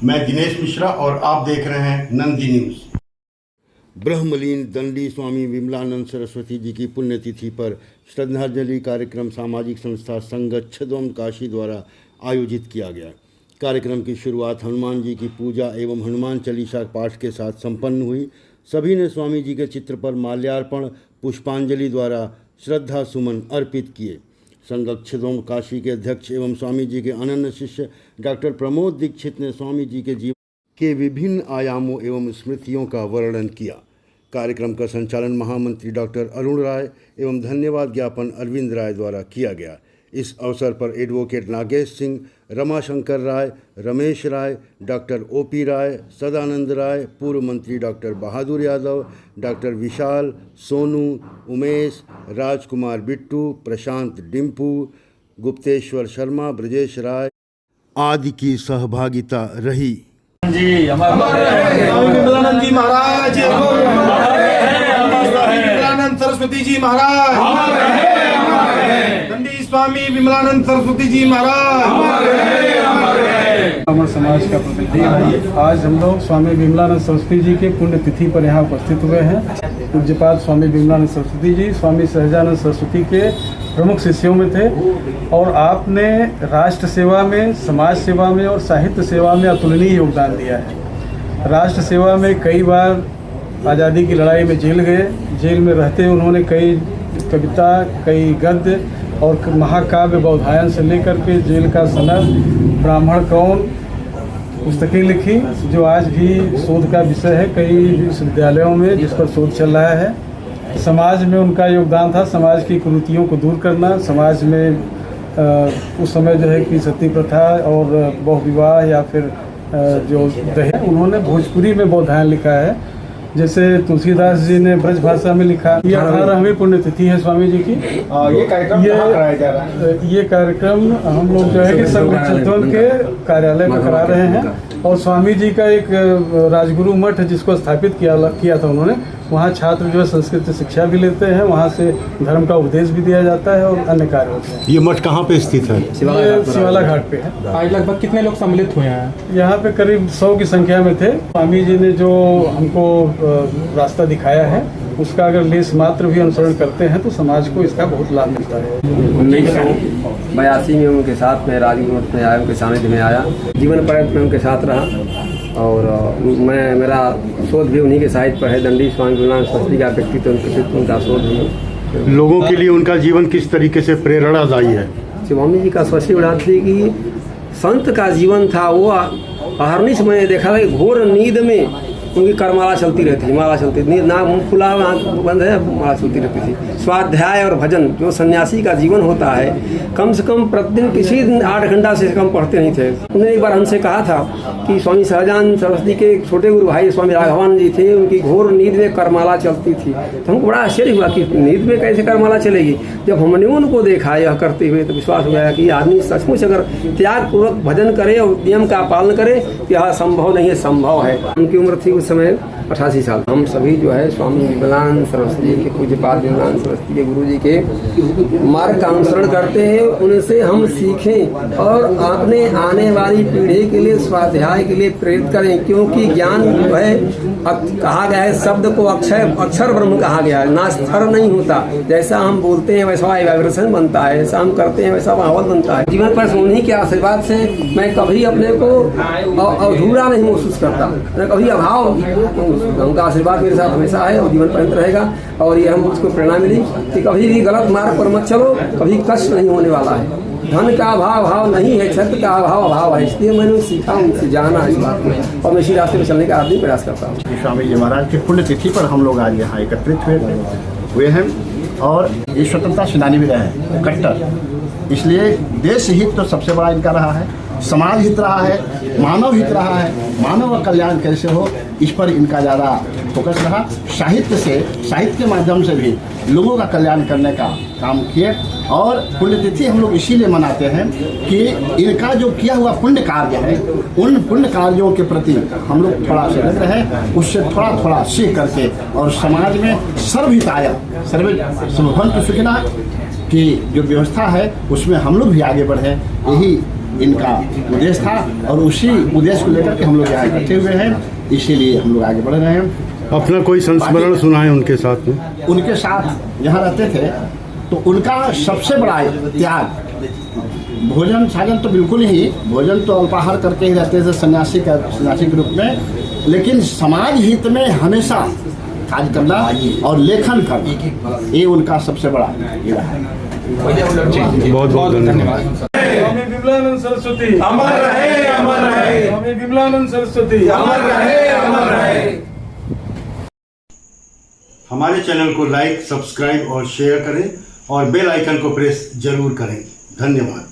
मैं दिनेश मिश्रा और आप देख रहे हैं नंदी न्यूज़। ब्रह्मलीन दंडी स्वामी विमलानंद सरस्वती जी की पुण्यतिथि पर श्रद्धांजलि कार्यक्रम सामाजिक संस्था संघ छद्म काशी द्वारा आयोजित किया गया। कार्यक्रम की शुरुआत हनुमान जी की पूजा एवं हनुमान चालीसा पाठ के साथ संपन्न हुई। सभी ने स्वामी जी के चित्र पर माल्यार्पण पुष्पांजलि द्वारा श्रद्धा सुमन अर्पित किए। संघ छद्म काशी के अध्यक्ष एवं स्वामी जी के अनन्य शिष्य डॉक्टर प्रमोद दीक्षित ने स्वामी जी के जीवन के विभिन्न आयामों एवं स्मृतियों का वर्णन किया। कार्यक्रम का संचालन महामंत्री डॉक्टर अरुण राय एवं धन्यवाद ज्ञापन अरविंद राय द्वारा किया गया। इस अवसर पर एडवोकेट नागेश सिंह, रमाशंकर राय, रमेश राय, डॉक्टर ओपी राय, सदानंद राय, पूर्व मंत्री डॉक्टर बहादुर यादव, डॉक्टर विशाल, सोनू, उमेश, राजकुमार बिट्टू, प्रशांत डिम्पू, गुप्तेश्वर शर्मा, ब्रजेश राय आदि की सहभागिता रही। जी विमलानंद जी महाराज, विमलानंद सरस्वती जी महाराज, दंडी स्वामी विमलानंद सरस्वती जी महाराज। ब्राह्मण समाज का प्रतिनिधि आज हम लोग स्वामी विमलानंद सरस्वती जी के पुण्यतिथि पर यहाँ उपस्थित हुए हैं। पूज्यपाद स्वामी विमलानंद सरस्वती जी स्वामी सहजानंद सरस्वती के प्रमुख शिष्यों में थे और आपने राष्ट्र सेवा में, समाज सेवा में और साहित्य सेवा में अतुलनीय योगदान दिया है। राष्ट्र सेवा में कई बार आज़ादी की लड़ाई में जेल गए। जेल में रहते उन्होंने कई कविता, कई गद्य और महाकाव्य बौधायन से लेकर के जेल का सनद, ब्राह्मण कौन पुस्तकें लिखी जो आज भी शोध का विषय है कई विश्वविद्यालयों में, जिस पर शोध चल रहा है। समाज में उनका योगदान था समाज की कुरीतियों को दूर करना। समाज में उस समय जो है कि सती प्रथा और बहुविवाह या फिर जो दहेज, उन्होंने भोजपुरी में बौधायन लिखा है। जैसे तुलसीदास जी ने ब्रज भाषा में लिखा। ये 18वीं पुण्यतिथि है स्वामी जी की। ये कार्यक्रम कराया जा रहा है। ये कार्यक्रम हम लोग जो है कि संघ छद्म के कार्यालय में करा रहे हैं और स्वामी जी का एक राजगुरु मठ जिसको स्थापित किया था उन्होंने, वहाँ छात्र जो है संस्कृत शिक्षा भी लेते हैं, वहाँ से धर्म का उपदेश भी दिया जाता है और अन्य कार्य होते हैं। ये मठ कहाँ पे स्थित है? ये शिवाला घाट पे है। आज लगभग कितने लोग सम्मिलित हुए हैं? यहाँ पे करीब 100 की संख्या में थे। स्वामी जी ने जो हमको रास्ता दिखाया है उसका अगर लेस मात्र भी अनुसरण करते हैं तो समाज को इसका बहुत लाभ मिलता है। 1982 में उनके साथ मैं राजगुरु मठ में आया, उनके सानिध्य में आया, जीवन पर्यंत में उनके साथ रहा और मेरा शोध भी उन्हीं के साहित्य पर है। दंडी स्वामी विमलानंद सरस्वती का व्यक्तित्व उनका शोध भी। लोगों के लिए उनका जीवन किस तरीके से प्रेरणादायी है? स्वामी जी का स्पष्ट उदाहरण थी कि संत का जीवन था वो अहर्निश में देखा था कि घोर नींद में उनकी करमाला चलती रहती थी, माला चलती थी, ना मुँह खुला आँख बंद है, माला चलती रहती थी। स्वाध्याय और भजन जो सन्यासी का जीवन होता है, कम से कम प्रतिदिन किसी दिन 8 घंटा से कम पढ़ते नहीं थे। उन्होंने एक बार हमसे कहा था कि स्वामी सहजानंद सरस्वती के छोटे गुरु भाई स्वामी राघवानंद जी थे, उनकी घोर नींद में करमाला चलती थी। तो हमको बड़ा आश्चर्य हुआ कि नींद में कैसे करमाला चलेगी। जब हमने उनको देखा यह करते हुए तो विश्वास हो गया कि आदमी सचमुच अगर त्यागपूर्वक भजन करे और नियम का पालन करे यह संभव नहीं है, संभव है। उनकी उम्र थी उस समय 88 साल। हम सभी जो है स्वामी विमलानंद सरस्वती के पूज्यपाद विमलानंद सरस्वती के गुरु जी के मार्ग का अनुसरण करते हैं, उनसे हम सीखें और अपने आने वाली पीढ़ी के लिए स्वाध्याय के लिए प्रेरित करें। क्योंकि ज्ञान जो है कहा गया है, शब्द को अक्षर ब्रह्म कहा गया है, ना स्तर नहीं होता। जैसा हम बोलते हैं वैसा वाइब्रेशन बनता है, जैसा हम करते हैं वैसा माहौल बनता है। जीवन पर उन्हीं के आशीर्वाद से मैं कभी अपने को अधूरा नहीं महसूस करता, मैं कभी अभाव। उनका आशीर्वाद मेरे साथ हमेशा है और जीवन पर्यंत रहेगा। और ये हम उसको प्रेरणा मिली कि कभी भी गलत मार्ग पर मत चलो, कभी कष्ट नहीं होने वाला है। धन का अभाव नहीं है, छत्र का अभाव है। इसलिए मैंने सीखा, उनसे जाना इस बात में और मैं इसी रास्ते में चलने का आदमी प्रयास करता हूँ। स्वामी जी महाराज की पुण्यतिथि पर हम लोग आज यहाँ एकत्रित हुए हैं और ये स्वतंत्रता सेनानी भी रहे हैं कट्टर। इसलिए देश हित तो सबसे बड़ा इनका रहा है, समाज हित रहा है, मानव हित रहा है। मानव का कल्याण कैसे हो इस पर इनका ज़्यादा फोकस रहा। साहित्य के माध्यम से भी लोगों का कल्याण करने का काम किए और पुण्यतिथि हम लोग इसीलिए मनाते हैं कि इनका जो किया हुआ पुण्य कार्य है उन पुण्य कार्यों के प्रति हम लोग थोड़ा सजग रहें, उससे थोड़ा सीख करके और समाज में सर्वहिताय सर्वे सुभवन्तु सुखिनः की जो व्यवस्था है उसमें हम लोग भी आगे बढ़ें। यही इनका उद्देश्य था और उसी उद्देश्य को लेकर के हम लोग यहाँ इकट्ठे हुए हैं, इसीलिए हम लोग आगे बढ़ रहे हैं। अपना कोई संस्मरण सुनाए उनके साथ में। उनके साथ यहाँ रहते थे तो उनका सबसे बड़ा त्याग, भोजन साजन तो बिल्कुल ही, भोजन तो अल्पाहार करके ही रहते थे सन्यासी के रूप में, लेकिन समाज हित में हमेशा कार्य करना और लेखन करना, ये उनका सबसे बड़ा ये रहा है। बहुत बहुत धन्यवाद। स्वामी विमलानंद सरस्वती अमर रहे, अमर रहे। स्वामी विमलानंद सरस्वती अमर रहे, अमर रहे। हमारे चैनल को लाइक, सब्सक्राइब और शेयर करें और बेल आइकन को प्रेस जरूर करें। धन्यवाद।